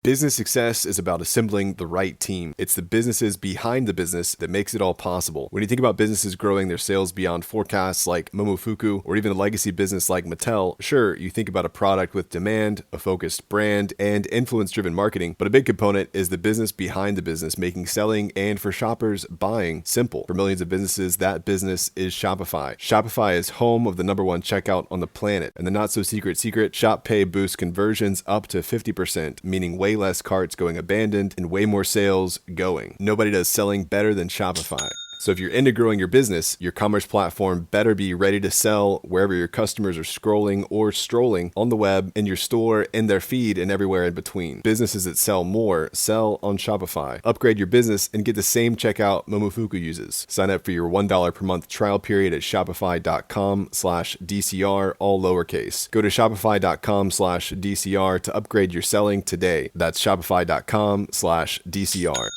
Business success is about assembling the right team. It's the businesses behind the business that makes it all possible. When you think about businesses growing their sales beyond forecasts like Momofuku, or even a legacy business like Mattel, sure, you think about a product with demand, a focused brand, and influence-driven marketing, but a big component is the business behind the business, making selling and for shoppers, buying simple. For millions of businesses, that business is Shopify. Shopify is home of the #1 checkout on the planet, and the not-so-secret Shop Pay boosts conversions up to 50%, meaning way less carts going abandoned and way more sales going. Nobody does selling better than Shopify. So if you're into growing your business, your commerce platform better be ready to sell wherever your customers are scrolling or strolling on the web, in your store, in their feed, and everywhere in between. Businesses that sell more sell on Shopify. Upgrade your business and get the same checkout Momofuku uses. Sign up for your $1 per month trial period at shopify.com/DCR, all lowercase. Go to shopify.com/DCR to upgrade your selling today. That's shopify.com/DCR.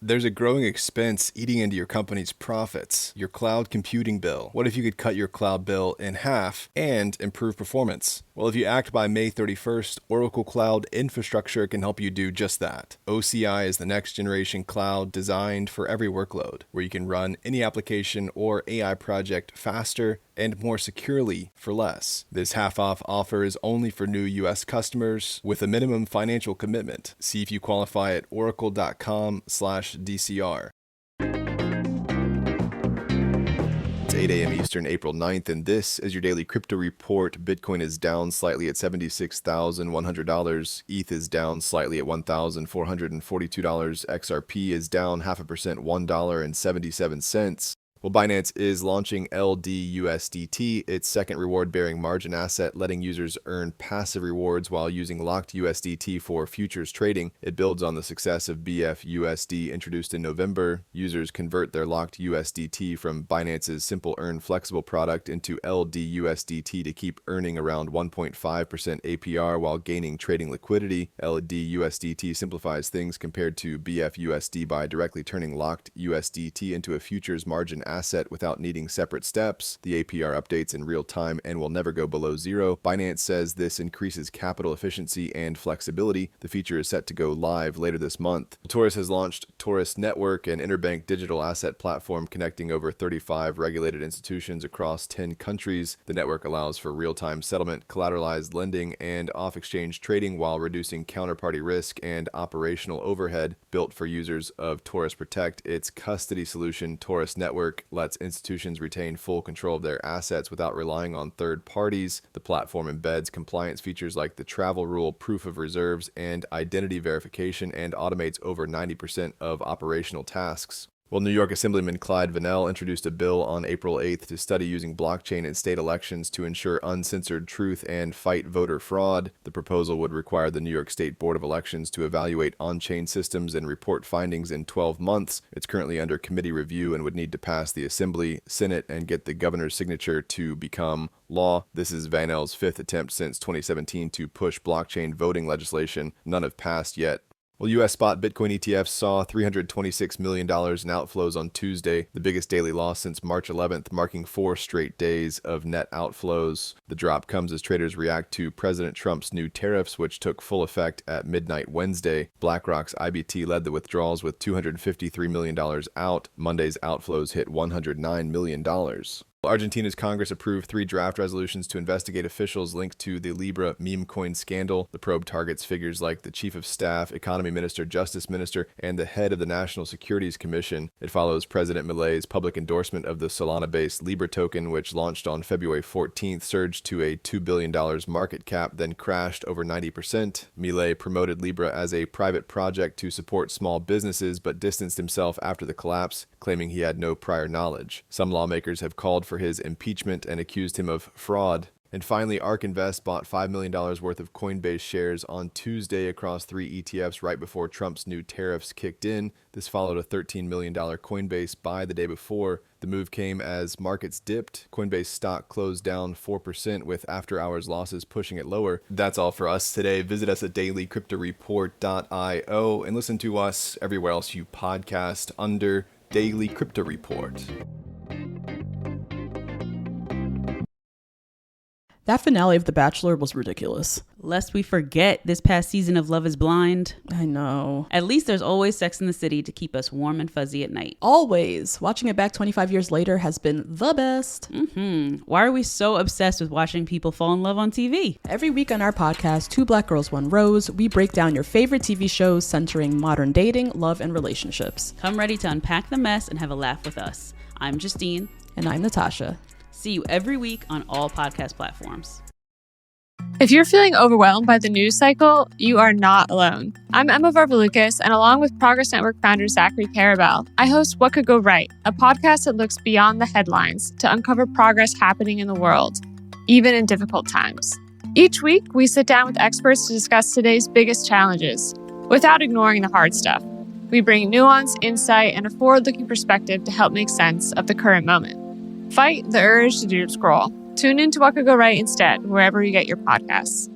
There's a growing expense eating into your company's profits, your cloud computing bill. What if you could cut your cloud bill in half and improve performance? Well, if you act by May 31st, Oracle Cloud Infrastructure can help you do just that. OCI is the next generation cloud designed for every workload, where you can run any application or AI project faster and more securely for less. This half-off offer is only for new U.S. customers with a minimum financial commitment. See if you qualify at oracle.com/DCR. It's 8 a.m. Eastern, April 9th, and this is your daily crypto report. Bitcoin is down slightly at $76,100. ETH is down slightly at $1,442. XRP is down 0.5%, $1.77. Well, Binance is launching LDUSDT, its second reward-bearing margin asset, letting users earn passive rewards while using locked USDT for futures trading. It builds on the success of BFUSD introduced in November. Users convert their locked USDT from Binance's Simple Earn Flexible product into LDUSDT to keep earning around 1.5% APR while gaining trading liquidity. LDUSDT simplifies things compared to BFUSD by directly turning locked USDT into a futures margin asset without needing separate steps. The APR updates in real time and will never go below zero. Binance says this increases capital efficiency and flexibility. The feature is set to go live later this month. Taurus has launched Taurus-NETWORK, an interbank digital asset platform connecting over 35 regulated institutions across 10 countries. The network allows for real-time settlement, collateralized lending, and off-exchange trading while reducing counterparty risk and operational overhead. Built for users of Taurus Protect, its custody solution, Taurus-NETWORK, lets institutions retain full control of their assets without relying on third parties. The platform embeds compliance features like the travel rule, proof of reserves, and identity verification, and automates over 90% of operational tasks. Well, New York Assemblyman Clyde Vannell introduced a bill on April 8th to study using blockchain in state elections to ensure uncensored truth and fight voter fraud. The proposal would require the New York State Board of Elections to evaluate on-chain systems and report findings in 12 months. It's currently under committee review and would need to pass the Assembly, Senate, and get the governor's signature to become law. This is Vannell's fifth attempt since 2017 to push blockchain voting legislation. None have passed yet. Well, U.S. spot Bitcoin ETFs saw $326 million in outflows on Tuesday, the biggest daily loss since March 11th, marking 4 straight days of net outflows. The drop comes as traders react to President Trump's new tariffs, which took full effect at midnight Wednesday. BlackRock's IBT led the withdrawals with $253 million out. Monday's outflows hit $109 million. Argentina's Congress approved 3 draft resolutions to investigate officials linked to the LIBRA meme coin scandal. The probe targets figures like the Chief of Staff, Economy Minister, Justice Minister, and the head of the National Securities Commission. It follows President Milei's public endorsement of the Solana-based LIBRA token, which launched on February 14th, surged to a $2 billion market cap, then crashed over 90%. Milei promoted LIBRA as a private project to support small businesses, but distanced himself after the collapse, claiming he had no prior knowledge. Some lawmakers have called for his impeachment and accused him of fraud. And finally, ARK Invest bought $5 million worth of Coinbase shares on Tuesday across 3 ETFs right before Trump's new tariffs kicked in. This followed a $13 million Coinbase buy the day before. The move came as markets dipped. Coinbase stock closed down 4% with after-hours losses pushing it lower. That's all for us today. Visit us at dailycryptoreport.io and listen to us everywhere else you podcast under Daily Crypto Report. That finale of The Bachelor was ridiculous. Lest we forget this past season of Love is Blind. I know. At least there's always Sex in the City to keep us warm and fuzzy at night. Always. Watching it back 25 years later has been the best. Why are we so obsessed with watching people fall in love on TV? Every week on our podcast, Two Black Girls, One Rose, we break down your favorite TV shows centering modern dating, love, and relationships. Come ready to unpack the mess and have a laugh with us. I'm Justine. And I'm Natasha. See you every week on all podcast platforms. If you're feeling overwhelmed by the news cycle, you are not alone. I'm Emma Varvalucas, and along with Progress Network founder Zachary Karabell, I host What Could Go Right, a podcast that looks beyond the headlines to uncover progress happening in the world, even in difficult times. Each week, we sit down with experts to discuss today's biggest challenges, without ignoring the hard stuff. We bring nuance, insight, and a forward-looking perspective to help make sense of the current moment. Fight the urge to doom scroll. Tune in to What Could Go Right instead, wherever you get your podcasts.